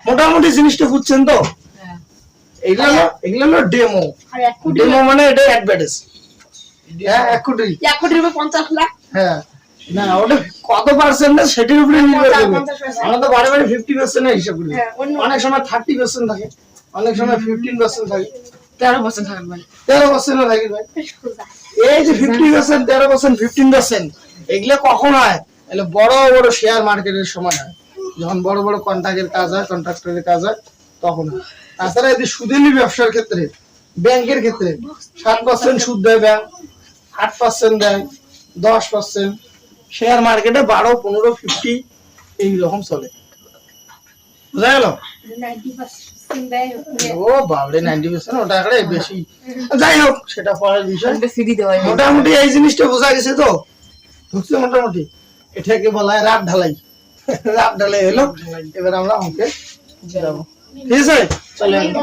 মোটামুটি জিনিসটা বুঝছেন তো? এগুলো হলো ডেমো। ডেমো মানে এটা অ্যাডভার্টাইজ। হ্যাঁ 1 কোটি 50 লাখ। হ্যাঁ না ওটা কত পার্সেন্ট না সেটার উপরে নির্ভর করবে। আমরা তো বারে বারে 50% এর হিসাব করি। অনেক সময় 30% থাকে, অনেক সময় 15% থাকে, 13% থাকে ভাই। 13% থাকে ভাই। এই যে 50%, 13%, 15% এগুলো কখন হয়? এগুলো বড় বড় শেয়ার মার্কেটের সময় হয়, যখন বড় বড় কন্ট্রাক্টের কাজ হয়, কন্ট্রাক্টরের কাজ হয় তখন হয়। তাছাড়া এই যে সুদেলি ব্যবসার ক্ষেত্রে, ব্যাংকের ক্ষেত্রে 7% সুদ দেয় ব্যাংক, 8% দেয়, 10%। শেয়ার মার্কেটে 12, 15, 50 এই রকম চলে। বুঝা গেল? 90% দেয়। ও বাবরে 90% ওটা করে বেশি। যাই হোক সেটা পরের বিষয়। ফ্রি দেওয়া হয়। মোটামুটি এই জিনিসটা বোঝা গেছে তো? বুঝছো মোটামুটি? এটাকে বলা হয় রাত ঢালাই। রাত ঢালাই হলো। এবার আমরা অঙ্কে যাবো। ঠিক আছে? চলে আসো।